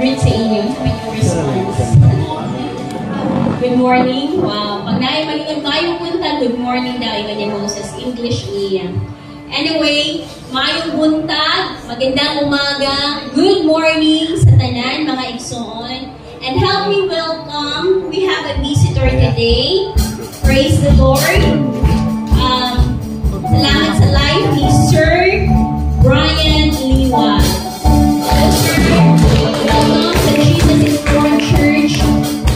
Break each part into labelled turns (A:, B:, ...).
A: greet sa inyo. Sa inyong response. Good morning. Wow. Pag naimalingon tayo punta, good morning daw. Iba niya Moses. English niya. Anyway, mayong buntag, magandang umaga, good morning sa tanan, mga igsoon. And help me welcome, we have a visitor today. Praise the Lord. Salamat sa life ni Sir Brian Liwa. Welcome sa Jesus is Born Church,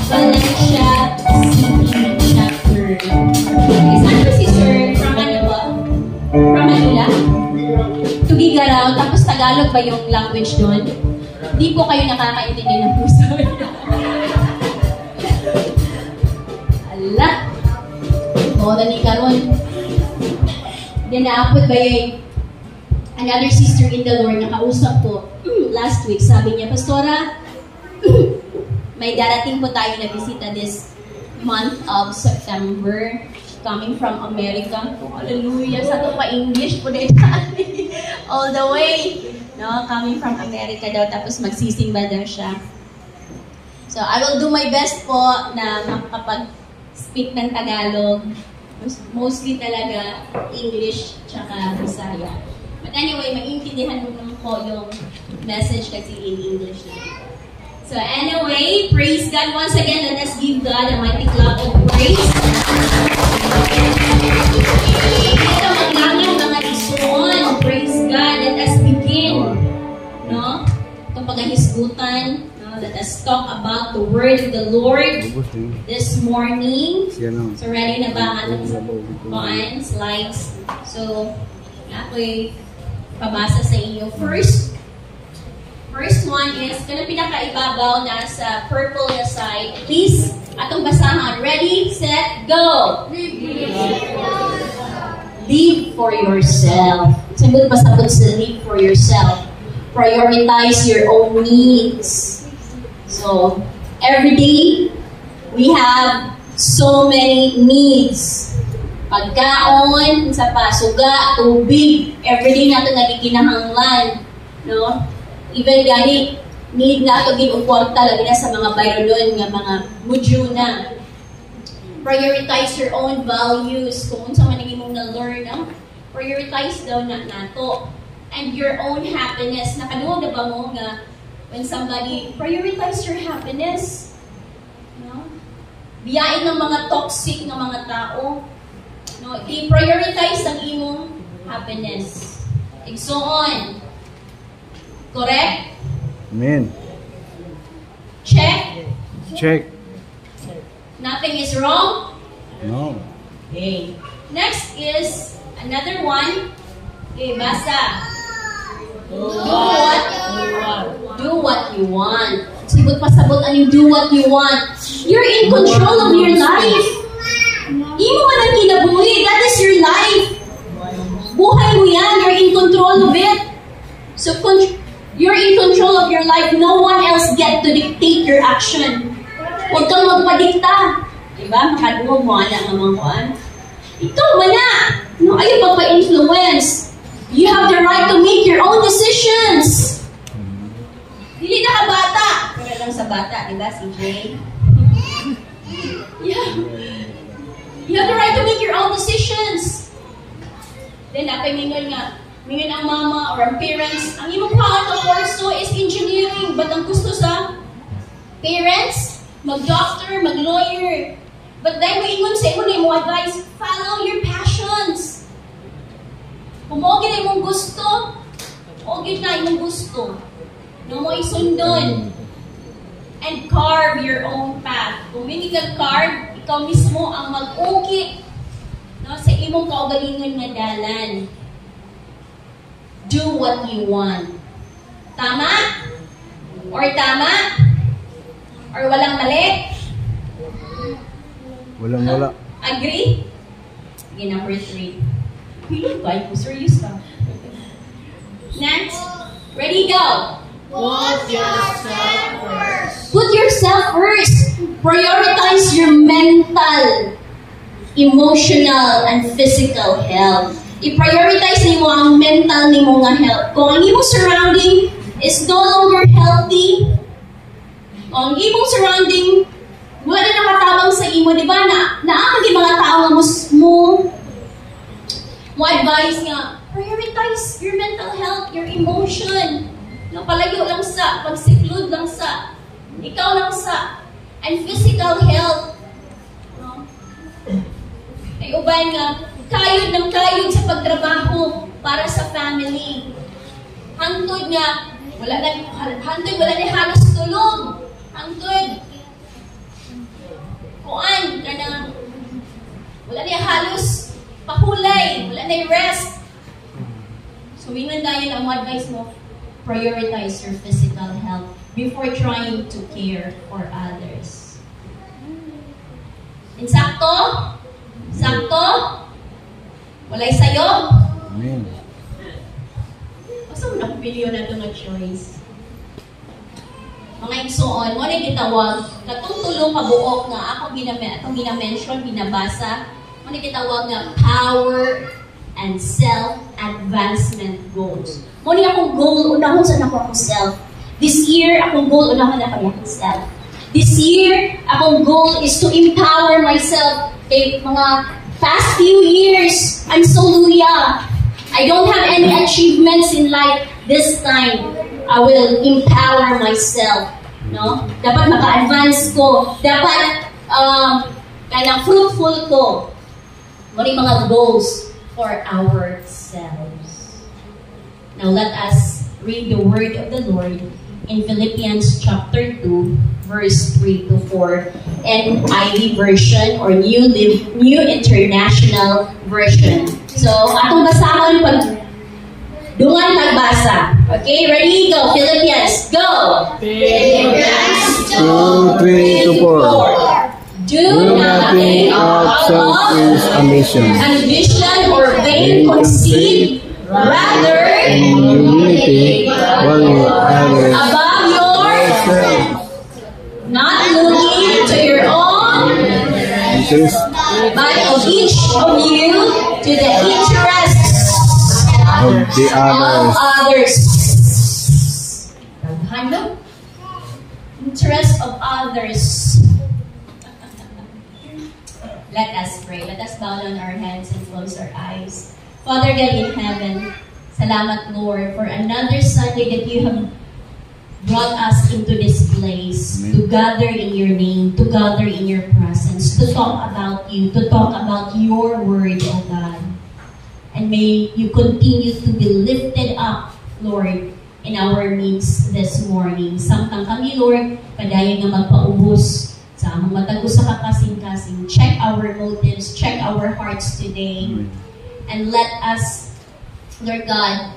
A: Valencia City Chapter. Saan po si Sir? From ano ba? From Manila? Tugigaraw, tapos Tagalog ba yung language doon? Hindi po kayo nakakaintindi ng puso. Ala! Oo, na ni Karon. Dinaapot ba yung another sister in the Lord na kausap po last week. Sabi niya, Pastora, may darating po tayo na bisita this month of September coming from America. Oh, hallelujah! Sa ito pa English po dito. All the way. No, coming from America daw. Tapos magsisimba daw siya. So, I will do my best po na makapag-speak ng Tagalog. Mostly talaga English tsaka Bisaya. But anyway, maintindihan mo naman po yung message kasi in English na. So anyway, praise God once again. Let us give God a mighty clap of praise. Ito maglangan mga isuon. Praise God. Let us begin. No? Itong paghahisgutan. Let us talk about the word of the Lord this morning. So ready na ba ang slides? So, ako'y pabasa sa inyo. First one is, kanang pinakaibabaw na sa purple na side. Please, atong basahan. Ready, set, go! Live for yourself. Sabi pa sa live for yourself. Prioritize your own needs. So, every day, we have so many needs. Pagkaon, sa pasuga, tubig, every day natin nagikinahanglan. No? Even gani, need na ito ginukwalta lagi na sa mga bayron nga mga mudyo na. Prioritize your own values. Kung unsa man naging mong na-learn, prioritize daw na nato. And your own happiness. Nakaduwa na ba mo nga when somebody prioritize your happiness? No? Biyain ng mga toxic na mga tao. No? I-prioritize ang imong happiness. Igsoon. Correct?
B: Amen.
A: Check?
B: Check.
A: Nothing is wrong?
B: No.
A: Okay. Next is another one. Okay, basa. Do what you want. Sibot pasabot aning do what you want. You're in control of your life. Imo man ang kinabuhi. That is your life. Buhay mo yan. You're in control of it. So, you're in control of your life. No one else get to dictate your action. Huwag kang magpadikta. Diba? Makaduwag mo nga mga kuan. Ikaw man na. No, ayaw pagpa-influence. You have the right to make your own decisions. Hindi na ka bata. Kaya lang sa bata, diba, CJ? Yeah. You have the right to make your own decisions. Then, mingon ang mama or ang parents, ang imong paon ng kurso is engineering. But ang gusto sa parents, mag-doctor, mag-lawyer. But then, mo ingon sa imo advice, follow your passions. Kung mo gina imong gusto, o gina imong gusto. No mo isundon. And carve your own path. Kung hindi ka carve, ikaw mismo ang mag-uki, no, sa imong kaugalingon nga dalan. Do what you want. Tama? Or tama? Or walang mali?
B: Walang wala.
A: Agree? Okay, number 3. Pilot ba? Serious ka? Next. Ready, go!
C: Put yourself first.
A: Put yourself first. Prioritize your mental, emotional, and physical health. I-prioritize nimo ang mental nimo nga health. Kung ang imong surrounding is no longer healthy, Ang imong surrounding, wala na nakatabang sa imo, di ba? Naakag yung mga tao nga mo advise nga, prioritize your mental health, your emotion. Palayo lang sa, pagsiklod lang sa, ikaw lang sa, and physical health. No? Ay uban nga, kayod ng kayod sa pagtrabaho para sa family. Hangtod nga, wala na halos tulog. Hangtod, kuan, kanang, wala na halos pahulay, wala na rest. So, wingan dahil ang advice mo, prioritize your physical health before trying to care for others. Insakto? Sakto? Walay sayo?
B: Amen.
A: Basta mo nakapiliyo na ito na choice. Mga igsoon, mo na gitawag, katong tulong kabuok nga akong ginamention, binabasa, mo na gitawag nga power and self-advancement goals. Mo na akong goal, unahon sa akong self. This year, akong goal, unahon na akong self. This year, akong goal is to empower myself. Kay mga past few years, I'm so luya. I don't have any achievements in life. This time, I will empower myself. No? Dapat maka-advance ko. Dapat kanang fruitful ko. Muna mga goals for ourselves. Now let us read the word of the Lord in Philippians chapter 2, verse 3 to 4, NIV version or New International Version. So, atong basahon pag dungan magbasa. Okay, ready? Go! Philippians, go! Philippians
B: 2, 3 to 4.
A: Do nothing
B: of selfish ambition
A: or vain conceit, rather
B: in humility value others
A: above yourself, not looking to your own,
B: interest
A: but of each of you to the interests
B: of the others.
A: Ano? Interest of others. Let us pray. Let us bow down our heads and close our eyes. Father God in heaven, salamat Lord for another Sunday that you have brought us into this place. Amen. To gather in your name, to gather in your presence, to talk about you, to talk about your word, O God. And may you continue to be lifted up, Lord, in our midst this morning. Samtang kami, Lord, padayon na magpaubos sa among matag sa kakasing-kasing. Check our motives, check our hearts today. Amen. And let us, Lord God,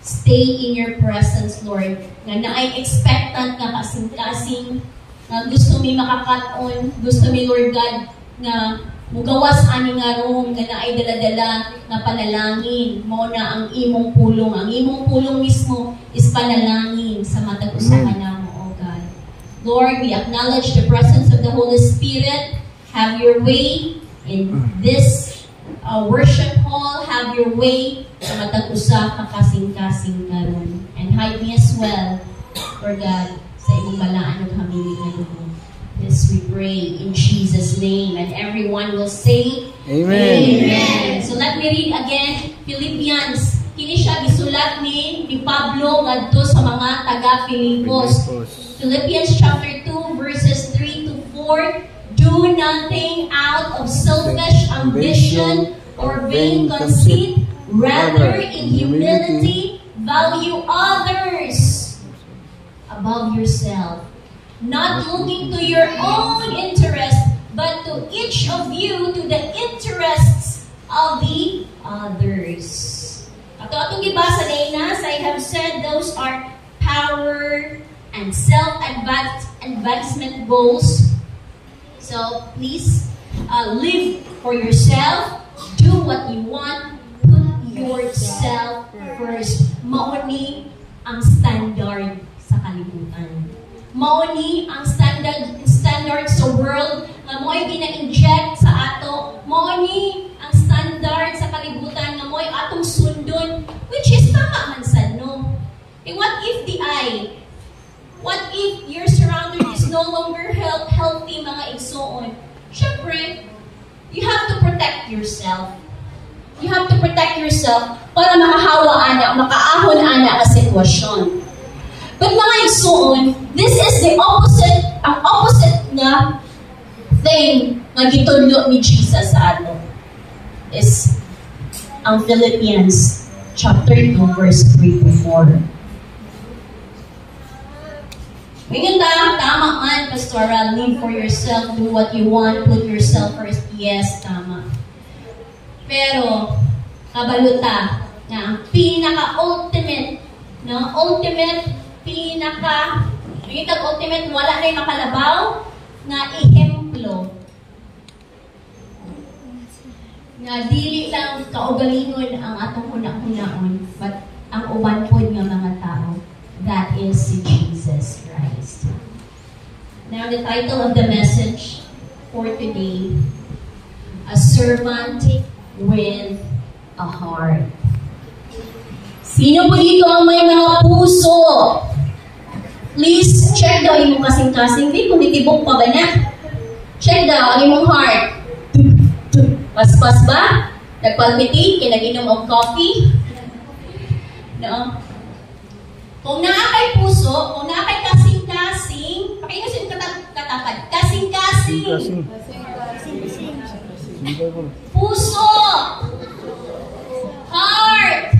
A: stay in your presence, Lord. Nga naay expectant nga kasing-kasing, nga gusto mi makakaton, gusto mi, Lord God, nga mugawas ani nga room, nga naay dala-dala na panalangin mo na ang imong pulong. Ang imong pulong mismo is panalangin sa matag sa kanamo, O God. Lord, we acknowledge the presence of the Holy Spirit. Have your way in this worship hall. Have your way sa matag usa kakasing-kasing karon. And hide me as well, Lord God, sa imong balaan ug hamili nga dugo. This we pray in Jesus' name, and everyone will say,
B: Amen.
A: Amen. So let me read again Philippians. Kini siya gisulat ni Pablo ngadto sa mga taga-Filipos. Philippians chapter 2 verses 3 to 4. Do nothing out of selfish ambition or vain conceit, rather in humility value others above yourself, not looking to your own interest, but to each of you to the interests of the others. Atong gibasa din as I have said, those are power and self-advancement goals. So please live for yourself, do what you want, put yourself first. Mauni ang standard sa kalibutan. Mauni ang standard sa world nga mo'y gina-inject sa ato. Mauni ang standard sa kalibutan nga mo'y atong sundon, which is tama man sad, no? And what if you're surrounded this no longer healthy mga igsoon, syempre, you have to protect yourself. You have to protect yourself para makahawa ana, makaahon ana ang sitwasyon. But mga igsoon, this is the opposite, ang opposite na thing na gitudlo ni Jesus sa ato is ang Philippians chapter 2 verse 3 to 4. Ngayon tama man, pastoral, live for yourself, do what you want, put yourself first. Yes, tama. Pero, kabaluta na ang pinaka-ultimate, no? Ultimate, wala na yung makalabaw na ihemplo na dili lang kaugalingon ang atong hunahunahon, but ang uban po nga mga tao. That is si Jesus Christ. Now, the title of the message for today, A Servant with a Heart. Sino po dito ang may mga puso? Please, check daw yung kasing-kasing. Di, kung ditibok pa ba na? Check daw ang imong heart. Paspas ba? Nagpalpitate? Kinag-inom ang coffee? No? Kung naakay puso, kung naakay kasing-kasing, pakinusin katakad. Kasing-kasing. Puso. Heart.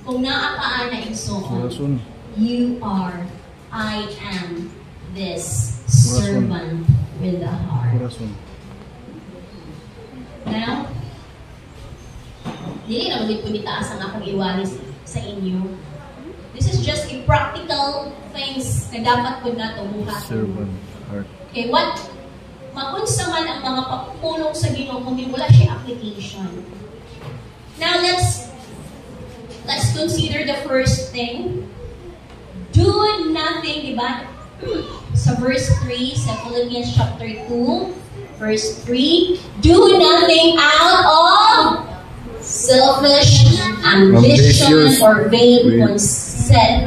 A: Kung naapaan na igsoon, I am this servant with a heart. Now, dili na magiging punitaas ang akong iwalis sa inyo. This is just a practical things na dapat po na tumuhat. Okay, what? Makunsa man ang mga pagpulong sa Ginoo kung wala siya application. Now, let's consider the first thing. Do nothing, diba? Sa verse 3, sa Philippians chapter 2, verse 3, do nothing out of selfish ambition or vain conceit.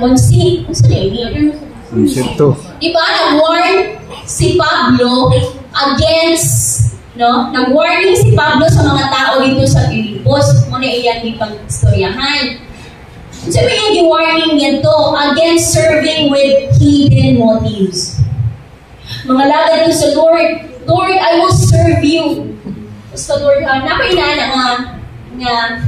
A: Diba, nag-warn si Pablo against, no? Nag-warning si Pablo sa mga tao dito sa Filipos. Muna iyan di pag-istoryahan. Sabi niya, di-warning niya to against serving with hidden motives. Mga lagad ko sa Lord, Lord, I will serve you. Basta Lord, napainan nga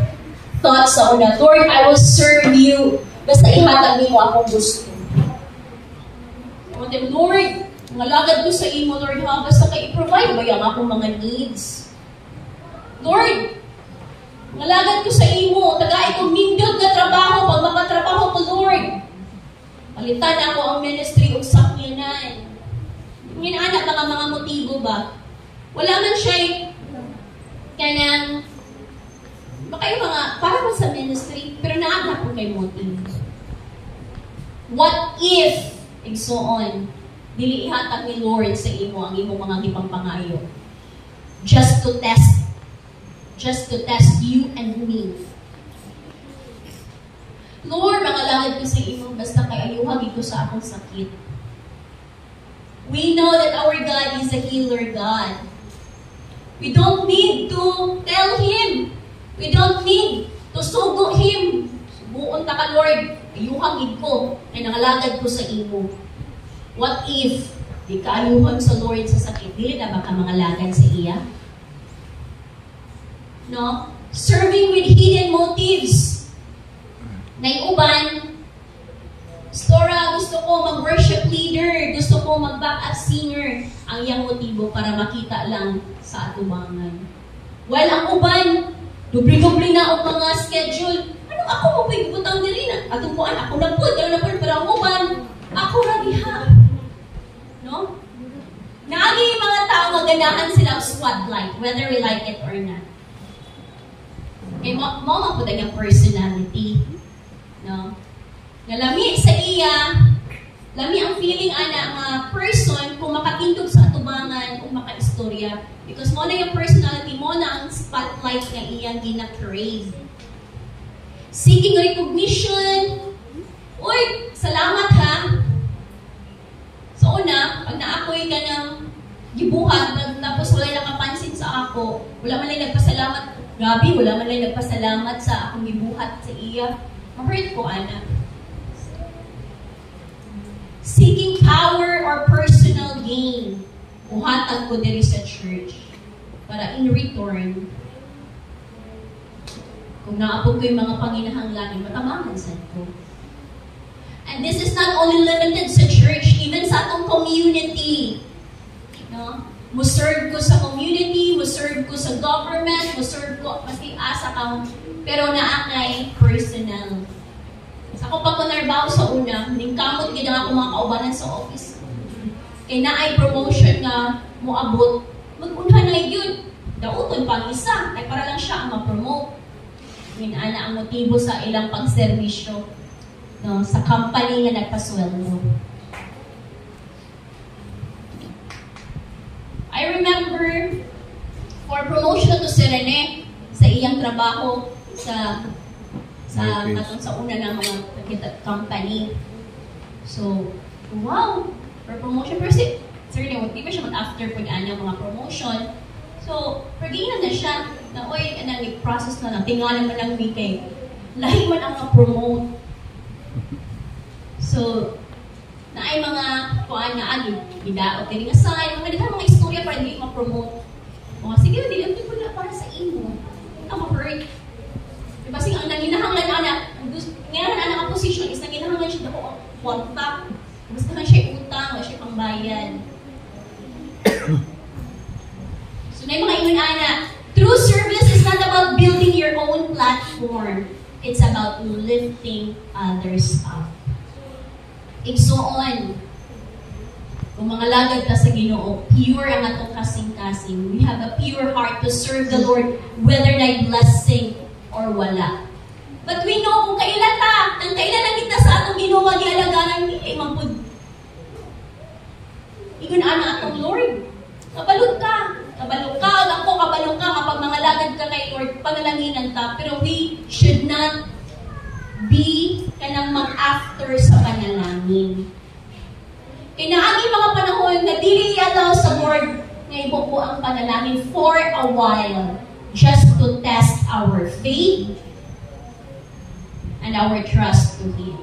A: thoughts sa una. Lord, I will serve you. Basta ihatag mo akong gusto. Lord, mga lagad ko sa imo, Lord, ha? Basta kayo i-provide ba yung akong mga needs? Lord, mga lagad ko sa imo, taga itong nindot na trabaho, pag makatrabaho ko, Lord, palitan ako ang ministry o sakyanan. Anak mga motibo ba? Wala man siya kanang baka yung mga, para ba sa ministry, pero naagap po kay motive. What if, igsoon, dili ihatag ni Lord sa imo ang imo mga gipangpangayo? Just to test you and me. Lord, mga langit ko sa imo, basta kay ayuhag ito sa akong sakit. We know that our God is a healer God. We don't need to tell Him. We don't need to sugo Him. Buon ta ka, Lord, ayuhang ko, ay nangalagad ko sa imo. What if, di ka ayuhang sa Lord sa sakit, dili na baka mga lagad sa iya? No? Serving with hidden motives. Naiuban, Stora, gusto ko mag-worship leader, gusto ko mag-backup singer. Ang iyang motibo para makita lang sa atubangan. Well, ang uban, dubli-dubli na ang mga schedule. Ano ako mo pagputang dili na? Atubuan, ako na po, pero ang uban, ako na diha. No? Naagi mga tao magandaan silang spotlight, whether we like it or not. Okay, mo po yung personality. No? Nalami sa iya, lami ang feeling ana nga person kung makatindog sa atubangan o makaistorya. Because mo na yung personality mo na ang spotlight nga iyang gina-crave. Seeking recognition. Uy, salamat ha. ako'y ka ng gibuhat, tapos wala nakapansin sa ako. Wala man lang nagpasalamat. Grabe, wala man lang nagpasalamat sa akong gibuhat sa iya. Ma-hurt ko, ana. Seeking power or personal gain. Buhatan ko diri sa church. Para in return, kung naapog ko yung mga panginahanglan, matamahan sa ko. And this is not only limited sa church, even sa atong community. No? Muserve ko sa community, muserve ko sa government, muserve ko, pasti asa ka, pero naakay personal. Sa ako pag kunarbaho sa una, ningkamot gid ang ako mga kaubanan sa office. Kay naay promotion nga moabot, mag-unhan na yun. Dauton pang isa, ay para lang siya ang ma-promote. Ana ang motibo sa ilang pagserbisyo, no, sa company nga nagpasweldo. I remember for promotion to si Rene sa iyang trabaho sa katong sa una ng mga company. So, wow, for promotion pero si Rene, di ba siya mag-after pag mga promotion? So, pag-iinan na siya, na oy, nag-process na lang, tingalan man lang kay lahi man ang ma-promote. So, naay mga kuan nga agi, bidaot diri nga sign, mga istorya para dili ma-promote. O sige, dili ko na para sa imo. Ikaw ma-hurt. Diba sing ang nanginahanglan ana, ngayon ang position is nanginahanglan siya dako kontak. Basta man siya utang, o siya pangbayan. So, na yung mga ingon ana, true service is not about building your own platform. It's about lifting others up. Igsoon, kung mga lagad ta sa Ginoo, pure ang atong kasing-kasing. We have a pure heart to serve the Lord, whether na blessing or wala. But we know kung kailan ta, nang kailan lang kita sa atong Ginoo, gialagaran ni mampud. Igun ana atong Lord, kabalog ka, ako kabalog ka, kapag mga lagad ka kay Lord, panalanginan ta, pero we should not be kanang mag-after sa panalangin. Kinaagi mga panahon na dili allow sa Lord na ibuko ang panalangin for a while just to test our faith and our trust to Him.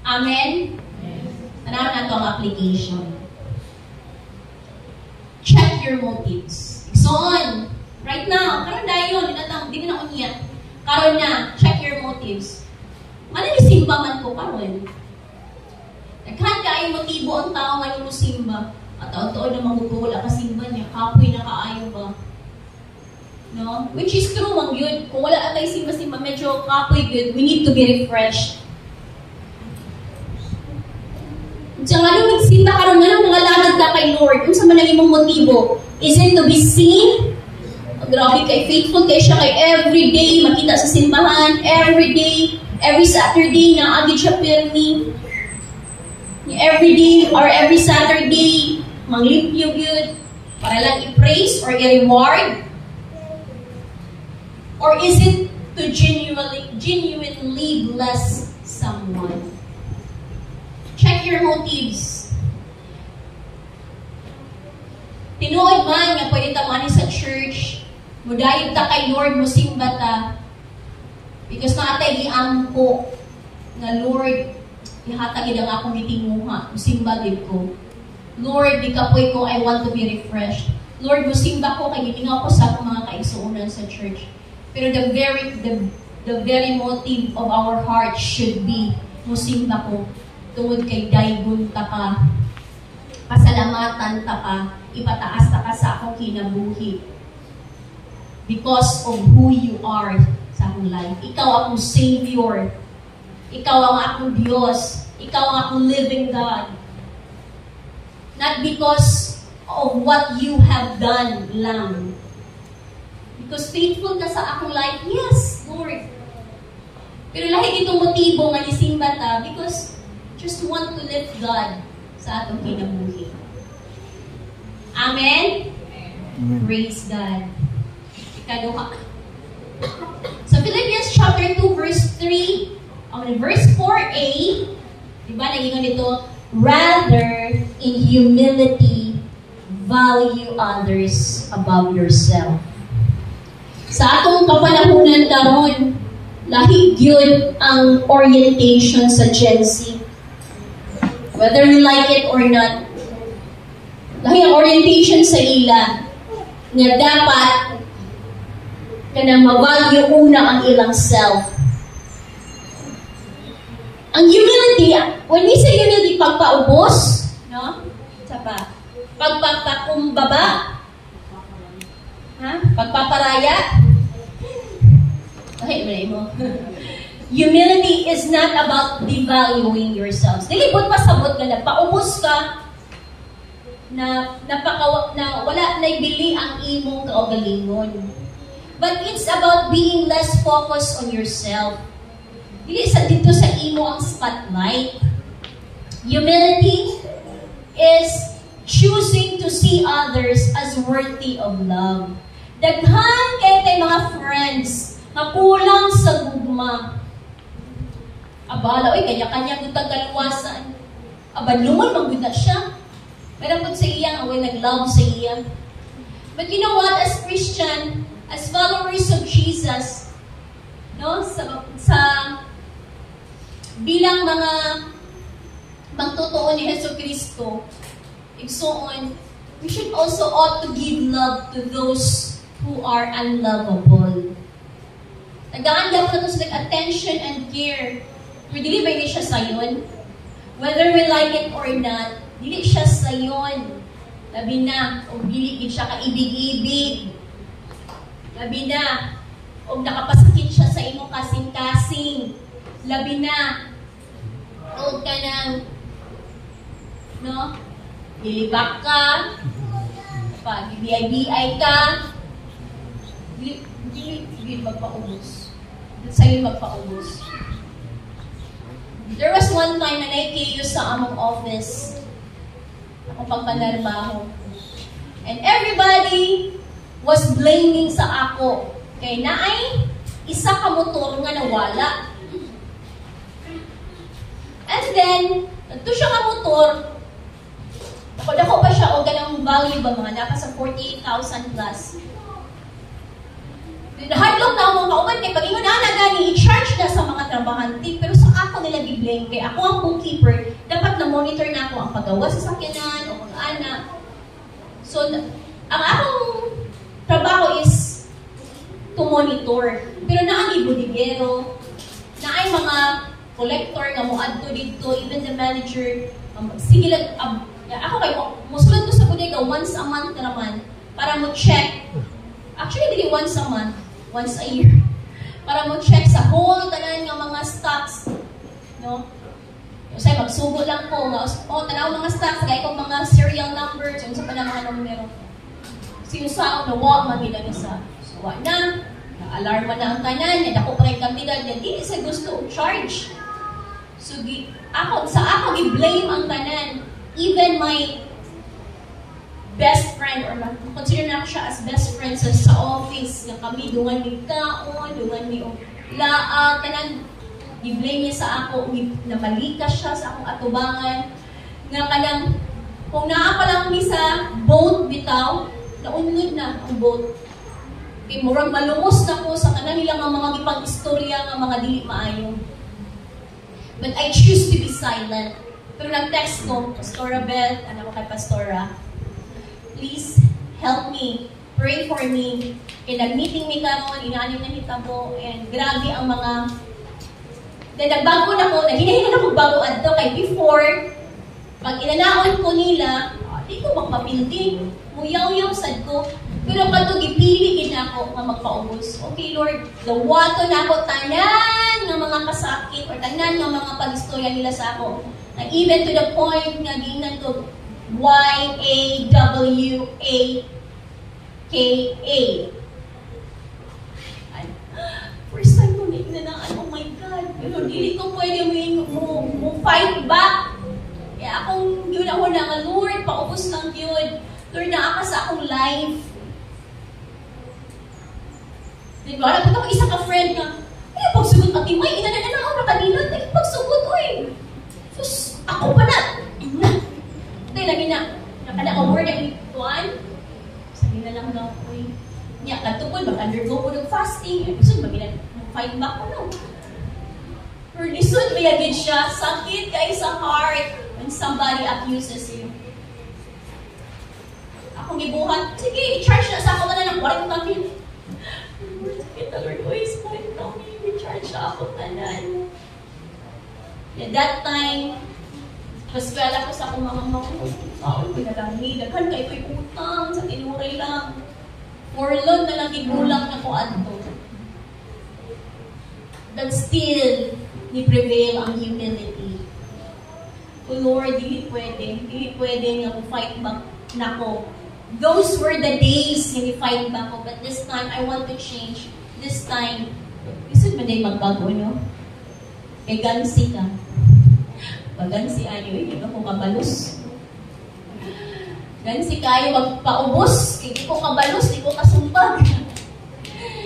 A: Amen? Tanaw na ito ang application. Check your motives. So on, right now, karon dayon, di na unya. Karon na, check your motives. Maninisimba man ko karon. Naghan kaayo motibo ang tao nga numusimba. At taon-taon na wala ka simba niya, kapoy na kaayo ba? No? Which is true man yun. Kung wala tayo simba-simba, medyo kapoy good. We need to be refreshed. Diyan nga nung nagsimba karon nga mga lagad ka kay Lord, kung sa manang imong motibo, is it to be seen? Grabe kay faithful kay siya kay everyday makita sa simbahan, everyday, every Saturday na agad siya pirmi. Every day or every Saturday, manglipyo yun para lang i-praise or i-reward? Or is it to genuinely bless someone? Check your motives. Tinuod man nga pwede tamani sa church, mudayog ta kay Lord, musimba ta, because naatay giampo nga Lord, ihatagid ang akong gitinguha, musimba din ko. Lord, di kapoy ko, I want to be refreshed. Lord, musimba ko, kay gitingaw ko sa akong mga kaigsuunan sa church. Pero the very motive of our heart should be, musimba ko, tungod kay daygon ta ka, pasalamatan ta ka, ipataas ta ka sa akong kinabuhi. Because of who you are sa akong life. Ikaw akong Savior. Ikaw ang akong Diyos. Ikaw ang akong living God. Not because of what you have done lang. Because faithful ka sa akong life, yes, Lord. Pero lahi itong motibo nga nisimba ta because just want to lift God sa atong kinabuhi. Amen? Praise God. Ikaduha. So Philippians chapter 2 verse 3, verse 4a, diba, nagingon dito, rather, in humility, value others above yourself. Sa atong kapanahunan karon, lahi gyud ang orientation sa Gen Z. Whether we like it or not, lahi ang orientation sa ila nga dapat kanang ma-value una ang ilang self. Ang humility, when we say humility, pagpaubos, no? Sapa, pagpapakumbaba, pagpaparaya. Okay, mo. Humility is not about devaluing yourselves. Dilibot pasabot ka na, paubos ka, na wala na ibili ang imong kaugalingon. But it's about being less focused on yourself. Dili sa dito sa imo ang spotlight. Humility is choosing to see others as worthy of love. Daghan kayo tayo mga friends na kulang sa gugma. Abala, oy, kanya-kanya gutang kaluwasan. Abanluman, magbuta siya. Meron po sa iya, away nag-love sa iya. But you know what, as Christian, as followers of Jesus, no, sa bilang mga magtotoo ni Hesus Kristo, igsoon, we should also ought to give love to those who are unlovable. Nag-aandam na ito sa attention and care. Pero dili ba hindi siya sayon? Whether we like it or not, dili siya sayon. Labi na, o dili siya kaibig-ibig. Labi na, o nakapasakit siya sa imong kasing-kasing. Labi na, o ka ng, no? Dilibak ka, BI-BI ka, dili magpaubos. Sa'yo magpaubos. There was one time na naikayo sa among office, ako pagpanarbaho. And everybody was blaming sa ako. Kay naay, isa ka motor nga nawala. And then, nagto siya ka motor, ako pa siya, o ganang value ba mga naka sa 48,000 plus. Nahadlok na akong kauban kay pag-ingon na gani, i-charge na sa mga trabahante, pero sa ako nila i-blame kay ako ang bookkeeper, dapat na-monitor na ako ang paggawa sa sakyanan o mga anak. So, ang akong trabaho is to monitor. Pero naang ibudigero, naay mga collector nga muadto dito, even the manager, sige lang, ako kayo, musulod ko sa bodega once a month naman para mo check. Actually, hindi once a month, once a year. Para mo check sa whole tanan ng mga stocks, no? Kasi magsugo lang ko nga, tanaw mga stocks, kaya kung mga serial numbers, yung sa pa na mga numero. Sinusaon na magila ni sa suwa na, na-alarma na ang tanan, na dako pa rin kambidad, na hindi sa gusto charge. So, ako i-blame ang tanan. Even my best friend, or consider na siya as best friend sa office, na kami, dungan ni kaon, dungan ni laag, tanan, i-blame niya sa ako, namalika siya sa akong atubangan, nga kanang, kung naa pa lang kami sa boat bitaw, naunlod na ang boat. Kaya murang malungos na ko sa kanan nila mga ipang-istorya ng mga dili maayo. But I choose to be silent. Pero nag-text ko, Pastora Beth, anak ko kay Pastora, please help me, pray for me. Kaya nag-meeting mi karon, inaanin na hitabo, and grabe ang mga, then nagbago na ko, hinahinan ako bago adto, kay before, pag inanaon ko nila, di ko magpapildi, muyaw-yaw sad ko, pero kato gipili na ako nga magpaubos. Okay, Lord, dawato na ako tanan ng mga kasakit or tanan ng mga pag-istorya nila sa ako. Na even to the point nga ginan to YAWAKA. First time ko ninanaan, oh my God, pero hindi ko pwede mo fight back. Kaya akong yun ako na nga, Lord, paubos lang yun. Lord, naaka sa akong life. Diba? Alam ko isa ka friend nga, ay, pagsugot at imay, inanana ako na kanina, ay, pagsugot, oy. Sus, ako pa na. Dahil lagi na, nakala-award ang ituan, fasting. Lisod, mag-fight back ko, no? Or lisod, may agad siya. Sakit kayo sa heart when somebody accuses you. Akong gibuhat, sige, i-charge na sa ako na ng 40 kami. Lord, sakit na Lord, always point na me, i-charge na ako tanan. At that time, paswela ko sa akong mga taon, pinagami, daghan kayo ko'y utang, sa tinuray lang. For Lord na lang igulang na ko adto. But still, ni-prevail ang humility. O Lord, hindi pwede nga fight back na ko. Those were the days na ni-fight back ko, but this time, I want to change. This time, gusto mo na yung magbago, no? Kay gansi ka. Pagansi ayo, hindi ko kabalos. Gansi kayo magpaubos, hindi ko kabalos, hindi ko kasumbag.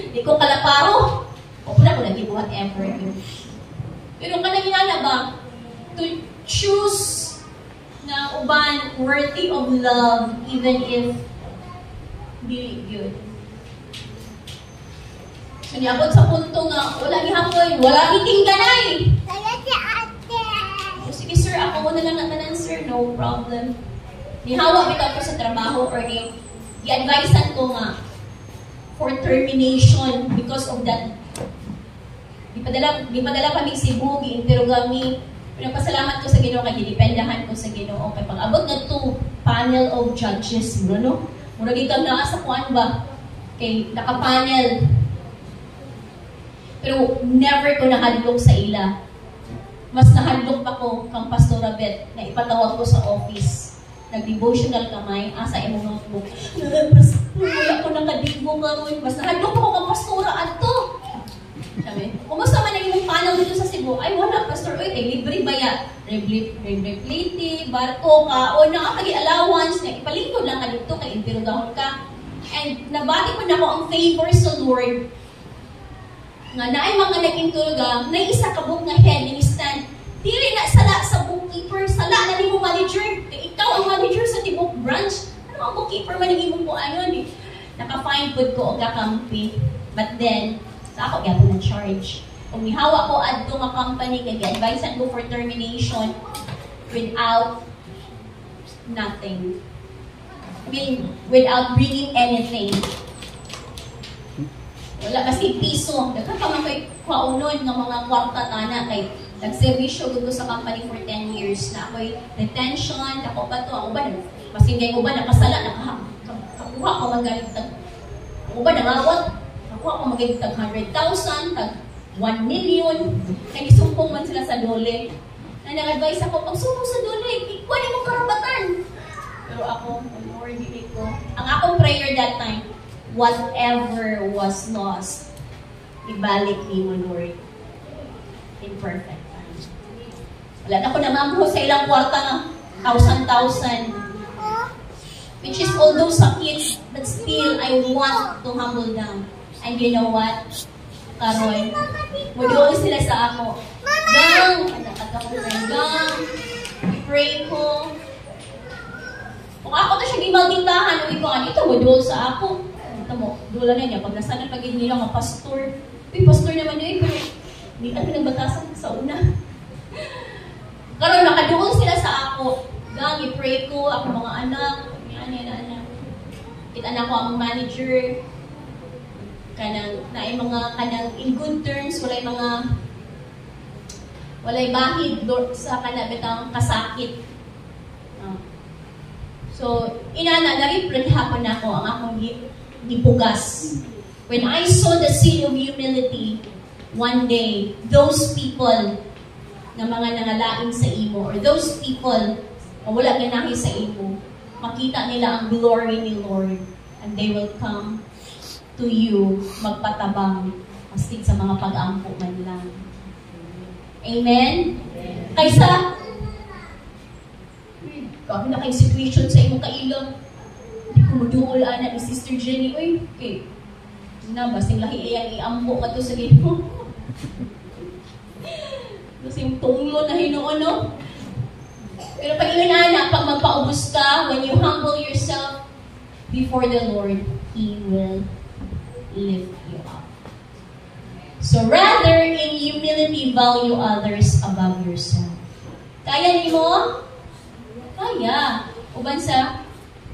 A: Hindi ko kalaparo. O pula ko lagi whatever yun. Pero kanina ba, to choose na uban worthy of love even if dili good. So niabot sa punto nga, wala ni hapoy, wala iting ganay. Sige sir, ako na lang natanan sir, no problem. Nihawa bitaw ko sa trabaho or i-advisean ko nga for termination because of that. Di padala kami Cebu, gi-interrogami. Pinapasalamat ko sa Ginoo kay didependahan ko sa Ginoo. Kay pag-abot na to panel of judges, no? Mura dito na sa kuan ba? Kay naka-panel. Pero never ko nahadlok sa ila. Mas nahadlok pa ko kang Pastora Beth na ipatawag ko sa office. Nag-devotional kamay, asa imong notebook. Mas wala ko nakadibo karon. Mas nahadlok ko kang Pastora adto. Sabi, kumusta man ang imong panel dito sa Cebu? Ay, wala, Pastor. Uy, kay libre ba ya? Libre plate, barko ka, o nakakagi allowance, na ipalingkod lang ka dito, kay interrogahon ka. And nabati ko na ko ang favor sa Lord. Nga na ay mga naging tuluga, na isa ka book nga head, ni stand, dili na sala sa bookkeeper, sala na ni mo manager. Kay ikaw ang manager sa tibok branch. Ano ang bookkeeper man naging mo po ano, naka-fine food ko o kakampi. But then, sa ako gyapon na charge. Kung mihawa ko adto nga company kay advisean ko for termination without nothing. I mean, without bringing anything. Wala kasi piso. Daghan pa man kay kaunon nga mga kwarta tana kay nagservisyo gud sa company for 10 years na ako'y retention, ako pa to, ako ba masingay ko ba nakasala nakakuha ko magaling tag ako ba nangawat ako magaling tag 100,000 tag 1 million kaya isumpong man sila sa dole na nag-advise ako pag sumpong sa dole ikuha mo karapatan pero ako Lord hindi ko ang akong prayer that time whatever was lost ibalik ni mo Lord in perfect time wala na ko namamho sa ilang kwarta nga 1,000 which is although sakit but still I want to humble down. And you know what? Karoy, mag-iwan sila sa ako. Gang! Gang! I-pray ko. Kung ako na siya gimaldintahan, uwi ko, ito mag-iwan sa ako. Ito mo, dula na niya. Pag nasanan pag-in nila mga pastor. Uy, pastor naman yun, pero hindi ka pinagbatasan sa una. Karoy, nakaduol sila sa ako. Gang, i-pray ko, ako mga anak. Yan. Kita na ko ang manager. Kanang in good terms, walay bahid sa kanabitang kasakit. So, inana, nag-i-pray hapon ako ang akong gipugas. When I saw the seed of humility, one day, those people na mga nangalain sa imo, or those people na wala ganahi sa imo, makita nila ang glory ni Lord, and they will come to you, magpatabang, mastig sa mga pag-ampo man lang. Amen? Kaysa, kami na kayong situation sa imong kailang, hindi ko maduol na ni Sister Jenny, uy, okay, basing lahi iyang iampo ka to sa Ginoo. Basing tunglo na hinoon, no? Pero pag inana, pag magpaubos ka, when you humble yourself before the Lord, He will lift you up. So rather, in humility, value others above yourself. Kaya ni mo? Kaya. Uban sa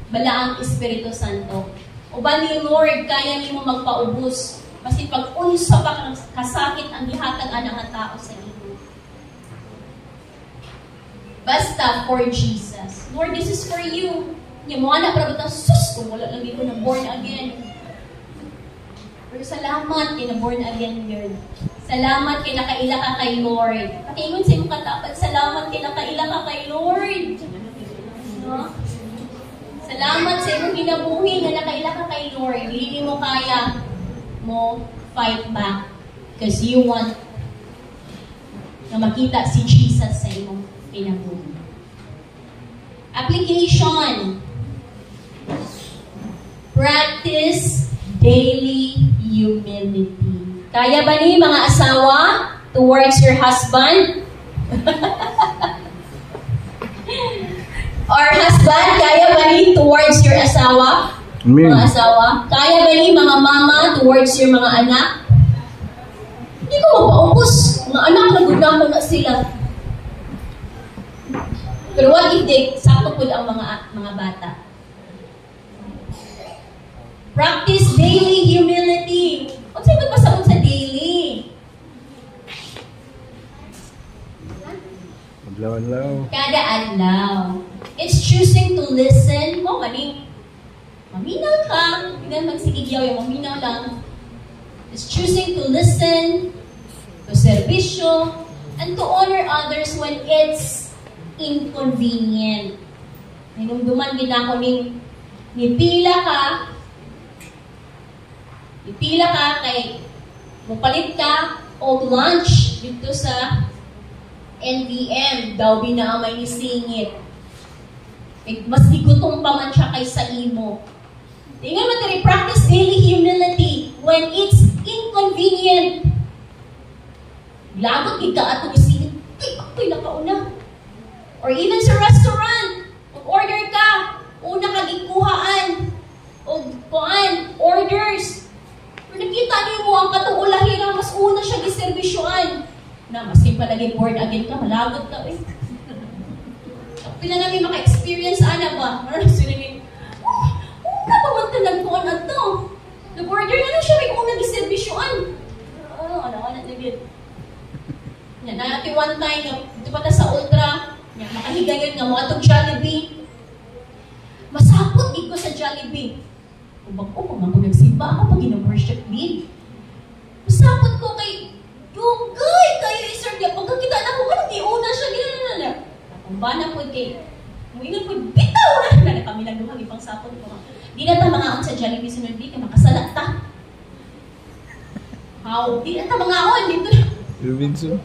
A: balaang Espiritu Santo. Uban ni Lord, kaya ni mo magpaubos. Kasi pag unsa pa kasakit ang gihatag anang tao sa iyo. Basta for Jesus. Lord, this is for you. Yung mga anak, para ba sus, kung wala lagi ko na born again. Pero salamat kay na born again yun. Salamat kay nakaila ka kay Lord. Pakingon sa iyong katapat, salamat kay nakaila ka kay Lord. No? Salamat sa iyong ginabuhi na nakaila ka kay Lord. Hindi mo kaya mo fight back because you want na makita si Jesus sa iyong kinabuhi. Application. Practice daily humility. Kaya ba ni mga asawa towards your husband? Or husband, kaya ba ni towards your asawa?
B: Amen.
A: Mga asawa. Kaya ba ni mga mama towards your mga anak? Hindi ko mapaubos. Mga anak, nagudang na sila. Pero what if they sakto po ang mga bata? Practice daily humility. Kung sino ba sa daily?
B: Adlaw-adlaw.
A: Kada adlaw. It's choosing to listen. Mo maning maminaw ka. Hindi magsigigyaw yung maminaw lang. It's choosing to listen, to serbisyo, and to honor others when it's inconvenient. Ninumduman din ako nipila ka kay mupalit ka o lunch dito sa NVM daw binaamay ni singit. Mas higutom pa man siya kaysa imo. Tingnan mo tayo, practice daily humility when it's inconvenient. Lagot kita ato isingit, ako'y nakauna. Or even sa restaurant, mag-order ka, una ka gikuhaan, o kuhaan, orders. Pero nakita niyo mo ang katuulahin na mas una siya giservisyoan. Na, maski pa naging born again ka, malagot ka eh. Pila namin maka-experience, ana ba? Marang sinabi, una pa man talagpuan na to. Nag-order na lang siya, may unang giservisyoan. Ano na yun. Yan, natin one time, dito pa ta sa Ultra, yan, makahigayon nga mga itong Jollibee. Masapot ko sa Jollibee. Kung ako nagsimba ako pag ina-worship meal. Masapot ko kay Dugay, kayo iserve niya. Pagkakita na ko, anong iuna siya, ginanala. Kung ba na po kay, muingon po, bitaw na kami lang duhang ipang sapot ko. Di na ta mga on sa Jollibee sunod di, makasalat ta. How? Di na ta mga on, dito na.
B: Robinson.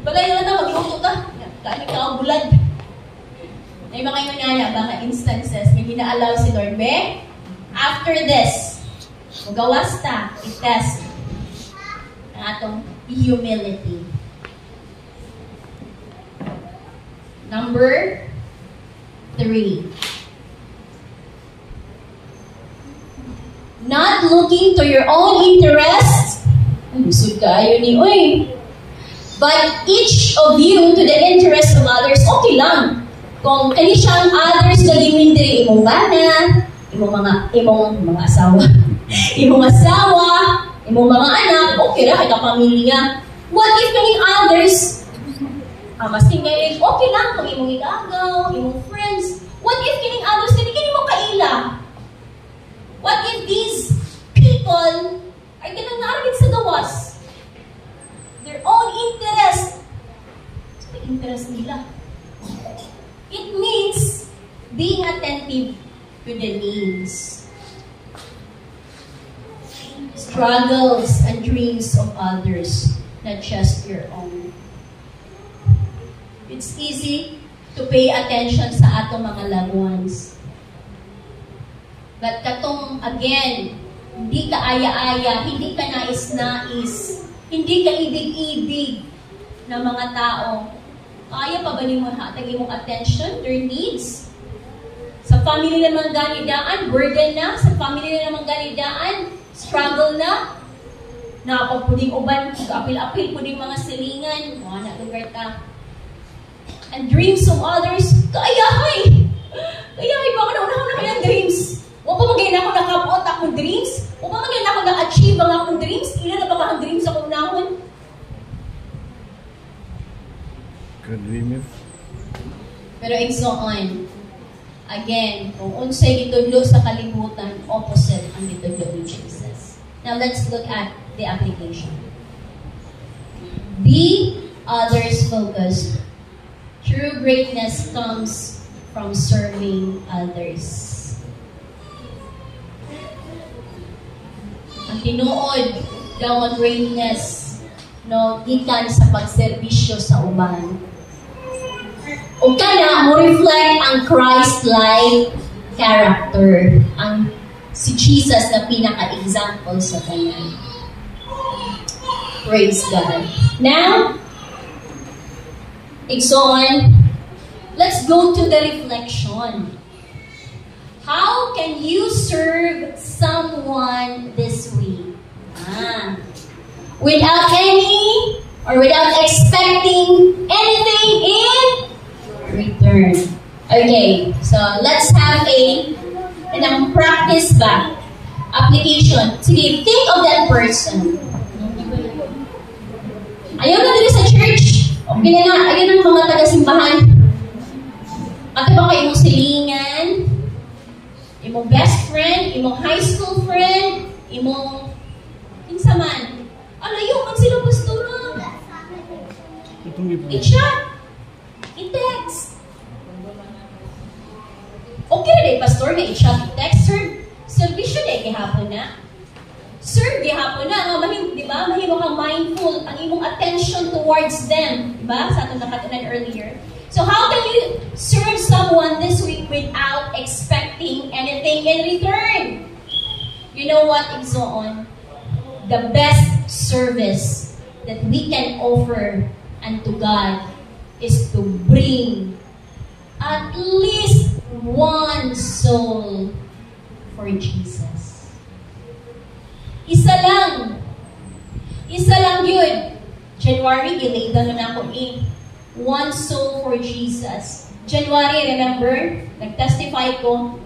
A: Bagay naman na, mag-iuto ka. Kaya ka ang bulad. May mga yun mga instances, may gina-allow si Lord, be, after this, magawas ta, i-test ang atong humility. Number 3. Not looking to your own interests. Ay, busog kayo ni, uy. But each of you to the interest of others, okay lang. Kung kani siyang others na gimindiri imong bana, imong mga asawa, imong mga anak, okay ra kay kapamilya. What if kaning others, maski ngayon, okay lang kung imong igagaw, imong friends. What if kaning others, kini mo kaila? What if these people ay kanang naaragin sa gawas? Their own interest. Ano yung interest nila? It means being attentive to the needs, struggles, and dreams of others, not just your own. It's easy to pay attention sa atong mga loved ones. But katong, again, hindi ka aya-aya, hindi ka nais-nais, hindi ka ibig-ibig na mga tao. Kaya pa ba ni mo hatag imong attention, their needs? Sa family naman ganidaan, burden na. Sa family naman ganidaan, struggle na. Napagpuding uban, kaapil-apil puding mga silingan, mga nalugar ta. And dreams of others, kayahay! Kayahay ba ako na unahon na kayang dreams? Huwag pa magayin ako nakapot akong dreams? Huwag pa magayin ako na-achieve ang akong dreams? Ilan na ba ka ang dreams akong unahon?
B: Good dreamer.
A: Pero on. Again, kung unsay gitudlo sa kalibutan, opposite ang gitudlo ni Jesus. Now let's look at the application. Be others focused. True greatness comes from serving others. Ang tinuod daw ang greatness no gikan sa pagserbisyo sa uban. O kana mo reflect ang Christ-like character, ang si Jesus na pinaka-example sa kanya. Praise God. Now, let's go to the reflection. How can you serve someone this week? Without expecting anything in return. Okay, so let's have an practice ba? Application. Sige, think of that person. Ayaw na din sa church. Okay na, ayaw ng mga taga-simbahan. At ba kayong silingan? Imong best friend, imong high school friend, imong kinsaman. Alayo man sila pastora. I-chat. I-text. Okay na pastor, may i-chat, i-text. Servisyo na gihapon na. Serve gihapon na. Di ba? Mahimo kang mindful ang imong attention towards them. Di ba? Sa atong nakatunan earlier. So how can you serve someone this week without expecting anything in return? You know what, Igsoon? The best service that we can offer unto God is to bring at least one soul for Jesus. Isa lang yun. January, gilaydan na ako one soul for Jesus. January, remember, nag-testify ko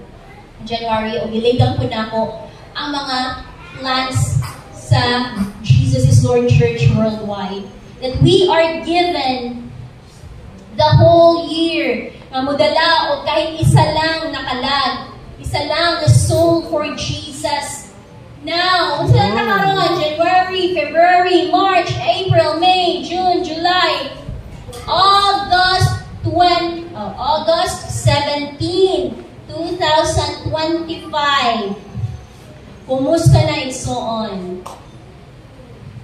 A: January, o gilaydan ko na ako ang mga plans sa Jesus is Lord Church Worldwide. That we are given the whole year na mudala o kahit isa lang nakalag, isa lang na soul for Jesus. Now, kung saan nakaroon? January, February, March, April, May, June, July, August 17, 2025. Kumusta na Igsoon?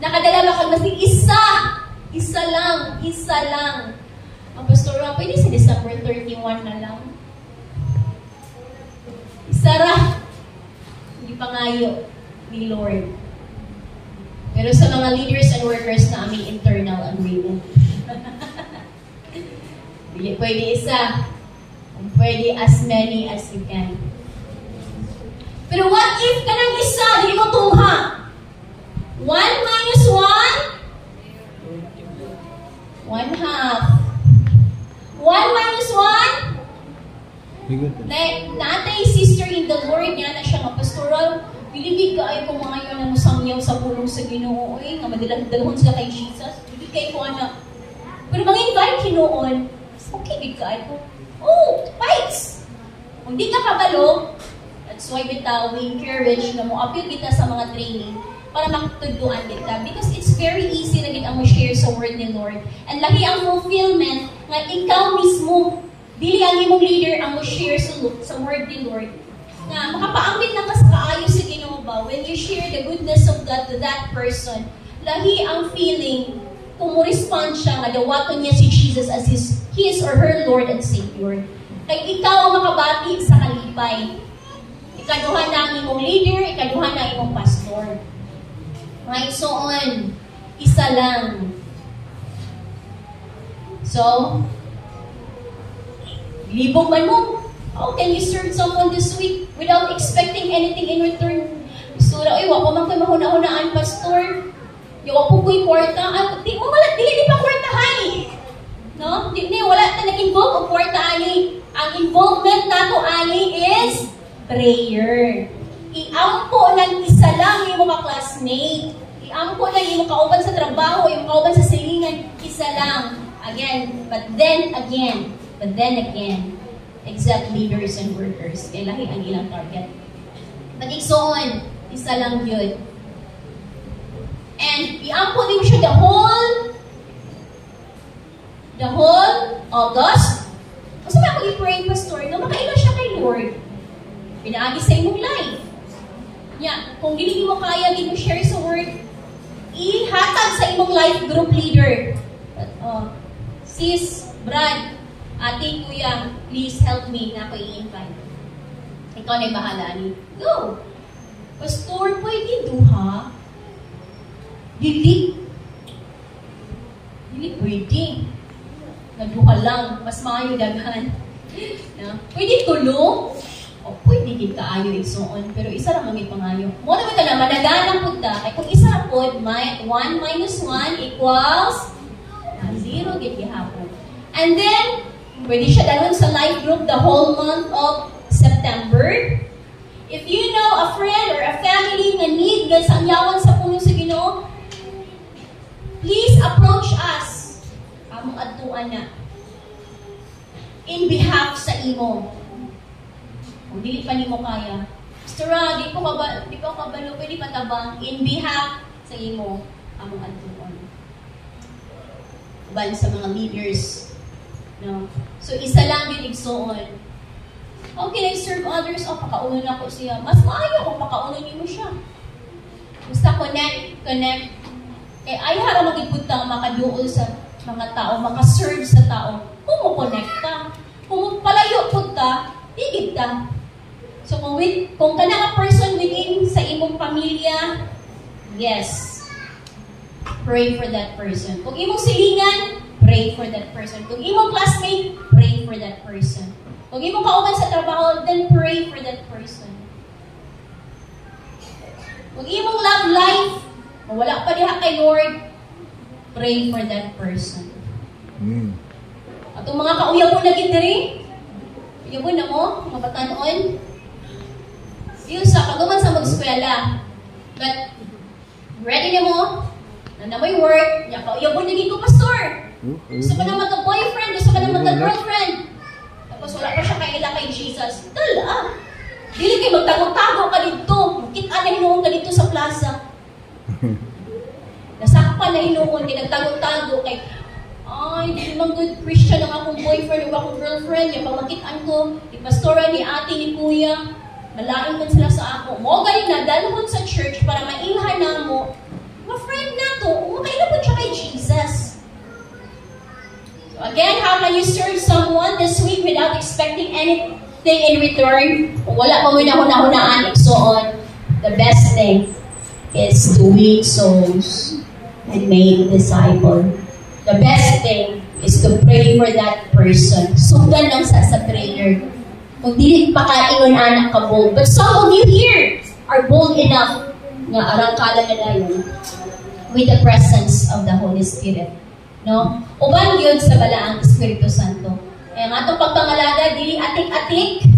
A: Nakadala ba kag masig isa lang. Ang pastor, pwede sa December 31 na lang. Isara. Hindi pangayo ni Lord. Pero sa mga leaders and workers na aming internal agreement. Pwede isa. Pwede as many as you can. Pero what if kanang isa, di mo tungha? 1 minus 1? 1 half. 1 minus 1? Natay sister in the Lord niya na siya nga pastoral. Bilibig ka ay kung mga yun na musangyaw sa pulong sa Ginoo. Nga madalang-dalahon sila kay Jesus. Bilibig kayo ko anak. Pero mag-invite Ginoon. Okay, big ka ay ko. Oh, fights! Kung di ka kabalo, that's why we encourage na mo appeal kita sa mga training para makatuduan kita. Because it's very easy na kita mo share sa word ni Lord. And lahi ang fulfillment nga ikaw mismo, dili ang imong leader ang mo share sa word ni Lord. Na makapaambit lang ka sa kaayo sa Ginoo ba, when you share the goodness of God to that person, lahi ang feeling kung mo respond siya nga dawaton niya si Jesus as his or her Lord and Savior. Kay ikaw ang makabati sa kalipay. Ikaduhan na ang imong leader, ikaduhan na ang imong pastor. Right? So on, isa lang. So, libog man mo. How can you serve someone this week without expecting anything in return? Gusto na, wala pa man kayo mahuna-hunaan, pastor. Yung po ko'y kwarta, di pa kwarta hay. No? Di wala ta nag-involve o kwarta ani. Ang involvement nato ani is prayer. Iampo ng isa lang yung mga classmate. Iampo lang yung kauban sa trabaho, yung kauban sa silingan, isa lang. Again, but then again, exact leaders and workers. Kaya lahi ang ilang target. But igsoon, isa lang yun. And iampo din siya the whole August. Kasi na ako i-pray, Pastor, no, makaila siya kay Lord. Pinaagi sa imong life. Yeah, kung hindi mo kaya, hindi mo share sa word, ihatag sa imong life group leader. Sis, Brad, ate, kuya, please help me na ako i-invite. Ikaw na yung bahala ni. Go! Pastor, pwede duha? Dili pwede. Nagduha lang, mas maayo daghan. Pwede tulo? O pwede din kaayo igsoon, pero isa ra man pangayo. Mo naman ta na managanang pud ta. Kay kung isa ra pod, 1 minus 1 equals 0 gid gihapon. And then pwede siya dalhon sa life group the whole month of September. If you know a friend or a family na need nga sangyawan sa puno sa Ginoo, please approach us. Among adtuan na. In behalf sa imo. Kung dili pa nimo kaya, Pastor, di ko kabalo, pwede patabang in behalf sa imo among adtuon. Uban sa mga leaders. No? So, isa lang din igsoon. How can I serve others? Pakaunon ako siya. Mas maayo kung pakaunon nimo siya. Basta connect. Kaya ay hara magigpunta makaduol sa mga tao, makaserve sa tao. Kung mo connecta. Kung palayo punta, igid ta. So, kung ka na person within sa imong pamilya, yes, pray for that person. Kung imong silingan, pray for that person. Kung imong classmate, pray for that person. Kung imong kauban sa trabaho, then pray for that person. Kung imong love life, kung wala pa diha kay Lord, pray for that person. Atong mga kauyabon na gid diri, uyabon na mo, mga batanon, yung sa kaguman sa mag-eskwela. But, ready na mo, na may work, uyabon na gid ko, Pastor. Gusto ka na magka-boyfriend, gusto ka na magka-girlfriend. Tapos wala pa siya kaila kay Jesus. Dala! Dili kayo magtago-tago ka dito. Kita na hinuon ka dito sa plaza. Nasakpan na hinuon, nagtago-tago kay ay, di naman good Christian ang akong boyfriend o akong girlfriend. Yung pamakitaan ko, ni pastora, ni ate, ni kuya, malaing man sila sa ako. Mo galing na, dalawon sa church para mailhan na mo. Ma-friend na to, makailapot siya kay Jesus. So again, how can you serve someone this week without expecting anything in return? Kung wala pa mo na hunahunaan, igsoon, the best thing is to win souls and make disciples. The best thing is to pray for that person. Sundan lang sa prayer. Kung di pa kaingon anak ka bold. But some of you here are bold enough nga arangkala na dayon with the presence of the Holy Spirit. No? Uban yun sa balaang Espiritu Santo. Kaya nga itong pagpangalaga, dili atik-atik,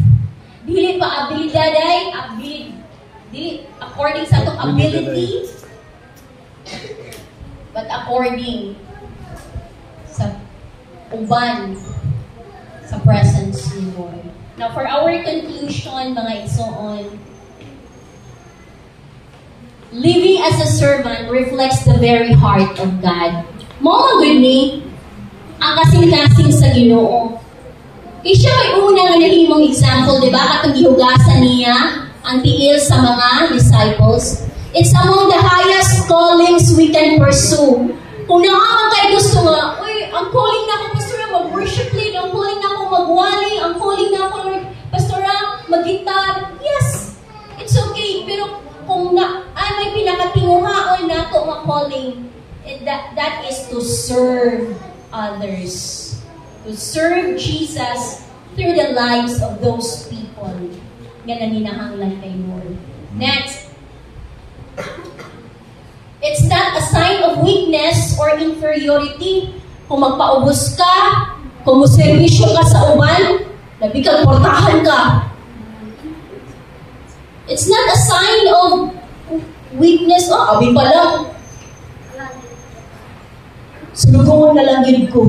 A: dili pa abilidaday, dili according sa itong ability, but according sa uban sa presence ni Lord. Now, for our conclusion, mga igsoon, living as a servant reflects the very heart of God. Mga gani, ang kasing-kasing sa Ginoo. Siya may una nga nahimong example, di ba? Katong gihugasan niya ang tiil sa mga disciples. It's among the highest callings we can pursue. Kung naman kayo gusto nga, ang calling na ako, Pastor, mag-worship lead, ang calling na ako magwali, ang calling na ako, Lord, Pastor, mag-gitar. Yes, it's okay. Pero kung may pinakatinguhaon na ito ang calling, that is to serve others. To serve Jesus through the lives of those people na naninahanglan kay Lord. Next, it's not a sign of weakness or inferiority. Kung magpaubos ka, kung muservisyo ka sa uban, labi kang portahan ka. It's not a sign of weakness. Oh, abi pa lang. Sinugungan na lang yun ko.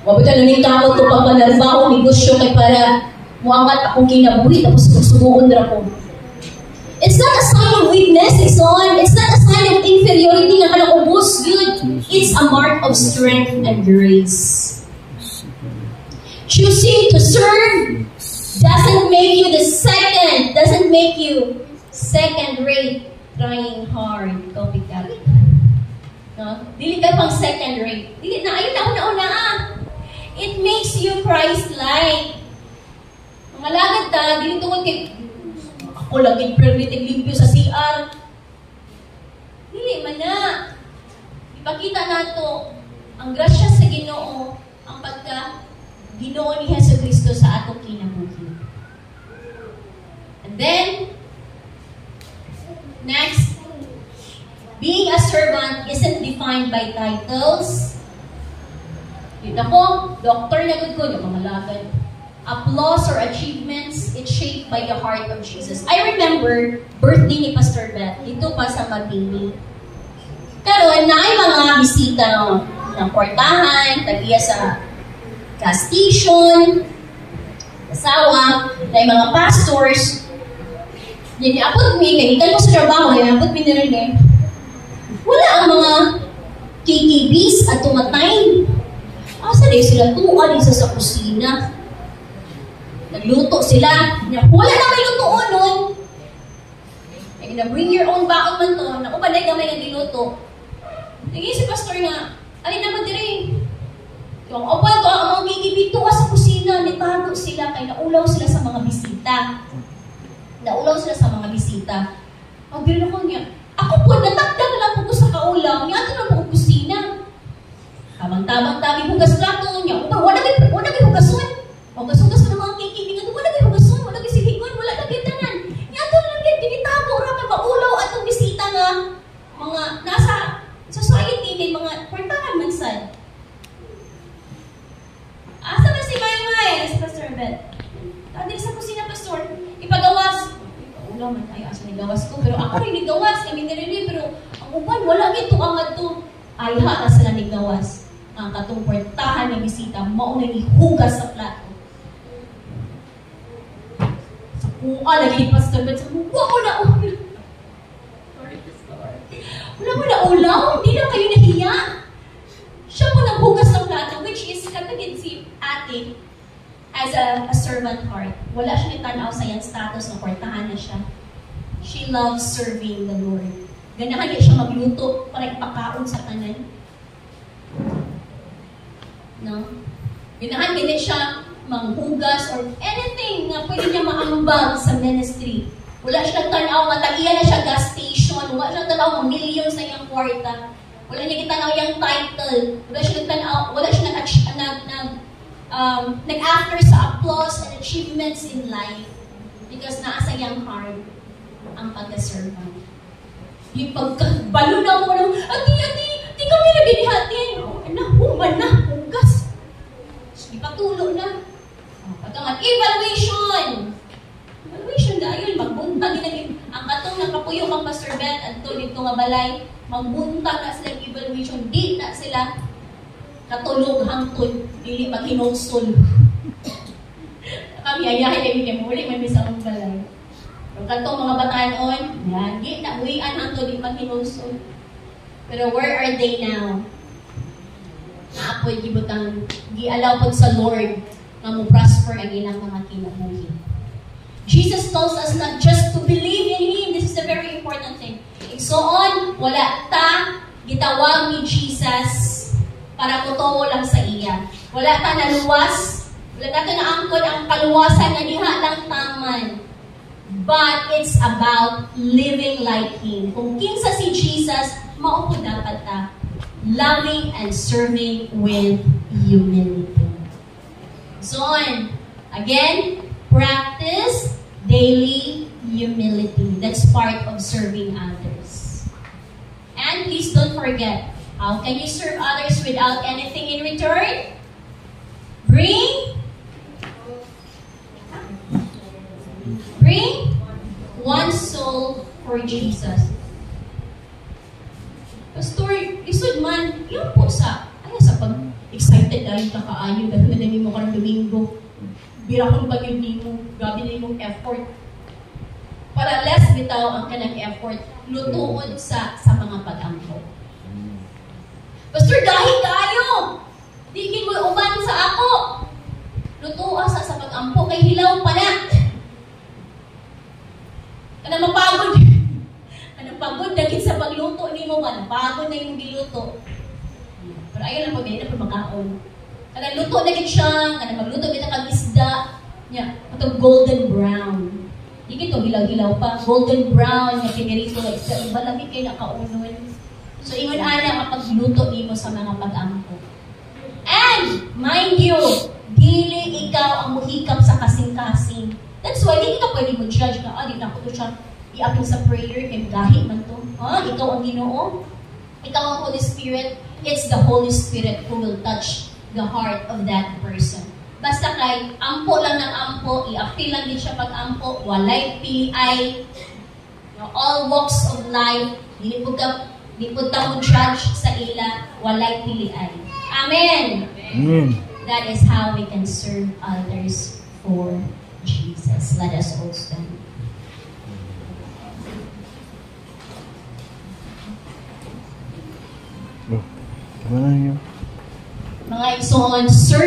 A: Wabit ka nanin tamo ito pag panarba ko, negosyo kay para muangat akong kinabuhi, tapos susugungan na ako. It's not a sign of weakness, it's not a sign of inferiority na kalang ubos yun. It's a mark of strength and grace. Choosing to serve doesn't make you second-rate, trying hard, copycat. No? Dili ka pang second-rate. Dili na, ayun na una-una It makes you Christ-like. Mga lagad ta, dili tungod kay ako lagi privileged limpyo sa CR. Dili man na. Ipakita nato ang grasya sa Ginoo, ang pagka Ginoo ni Jesucristo sa atong kinabuhi. And then, next, being a servant isn't defined by titles. Yun ako, doctor na good ko, yung mamalagad. Applause or achievements, it's shaped by the heart of Jesus. I remember, birthday ni Pastor Beth, dito pa sa Mabini. Karon na ay mga bisita ng kwartahan, tagiya sa gas station, asawa, na mga pastors. Yan, apot mi, kaitan ko sa trabaho, apot mi na rin eh. Wala ang mga KKBs at tumatay. Asa rin sila tuwan isa sa kusina. Nagluto sila. Wala na may lutoon nun. Kaya na bring your own bakot man to. Naku, balay gamay ang diluto. Naging si pastor nga, alin naman din yung opan to, ang mga KKB tuwa sa kusina, nitago sila, kaya naulaw sila sa mga bisita. Pagbiro ko niya, ako po, natakdang lang po sa kaulam, niya ito na po kusina. Tamang-tamang tabi hugas plato niya. Wala kayo hugason. Hugas-hugas na mga kikilingan. Wala kayo hugason. Wala kayo silingon. Wala kayo tanan. Niya ito lang yan. Dinitago. Raka maulaw at ang bisita nga. Mga nasa society kay mga kwartahan man sad. Asa na si May? Si Pastor Beth. Dati sa kusina, Pastor. Ipagawas. Ulaw man tayo. Asa nigawas ko. Pero ako rin nigawas. Kami narinig. Pero ang upan, wala ito ang ato. Ay ha, nasa na nigawas. Ang katong kwartahan ng bisita, mauna ihugas sa plato. Sa kuha, lagi Pastor Beth. Wala mo na ulaw. Wala mo na ulaw. Hindi na kayo nahiya. Siya po naghugas ng plato, which is katagid si ate as a servant heart. Wala siya nitanaw sa iyang status na kwartahan na siya. She loves serving the Lord. Ganahan niya siya magluto para ipakaon sa tanan. No? Ganahan niya siya manghugas or anything na pwede niya maambag sa ministry. Wala siya nagtanaw, matagiya na siya gas station. Wala siya nagtanaw, million sa iyang kwarta. Wala niya kitanaw yung title. Wala siya nagtanaw, wala siya nag-after sa applause and achievements in life because naasa iyang heart ang pagka-servant. Yung pagkabalo na mo ng, di kami naginihatin. Human na, hugas. Ipatulo na. Pagkaman, evaluation dahil magbuntag din ang katong nakapuyo kang Pastor Beth at dito nga balay, magbuntag na sila evaluation, di na sila katulog hangtod, dili maghinulsol. Kami ayahin ay bigyan muli, may misang balay. Yung katong mga batanon, yan, di na uwian hangtod, di maghinulsol. Pero where are they now? Naapoy gibutang gi-allow po sa Lord na mo prosper ang ilang mga kinabuhi. Jesus tells us not just to believe in Him. This is a very important thing. Igsoon, wala ta gitawag ni Jesus para mutuo lang sa iya. Wala ta naluwas. Wala nato na angkod ang kaluwasan na diha lang taman. But it's about living like Him. Kung kinsa si Jesus, mao po dapat ta. Loving and serving with humility. So, again, practice daily humility. That's part of serving others. please don't forget. How can you serve others without anything in return? Bring one soul for Jesus. Pastor, isod man, yun po sa pag-excited dahil kakaayo, dahil na mo ka ng Domingo. Bira kong bagyo mo, grabe na yung effort. Para less bitaw ang kanang effort, lutuod sa mga pag-ampo. Pastor, dahil kayo! Di mo uban sa ako! Lutuwa sa pag-ampo, kay hilaw pa na! Kanang mapagod. Kanang pagod, dagit sa pagluto ni mo ba? Pagod na yung giluto. Pero ayaw lang po, ganyan na po makaon. Kanang luto dagit siya, kanang magluto kita kag isda. Itong golden brown. Di kito, hilaw-hilaw pa. Golden brown, yung pinirito na isda. Malaki kayo nakaunon. So, ingon ana kapag luto nimo sa mga pag-ampo. And, mind you, dili ikaw ang muhikap sa kasing-kasing. That's why, hindi ka pwede mag-judge ka. Di na ako to siya i-apin sa prayer, kaya gahi man to. Ikaw ang Ginoo. Ikaw ang Holy Spirit. It's the Holy Spirit who will touch the heart of that person. Basta kay, ampo lang ng ampo, i-apil lang din siya pag-ampo, walay piliay, all walks of life, di po ta mo judge sa ila, walay piliay. Amen!
B: Amen.
A: That is how we can serve others for Jesus. Let us all stand.
B: Gimana yun?
A: Mga igsoon, serve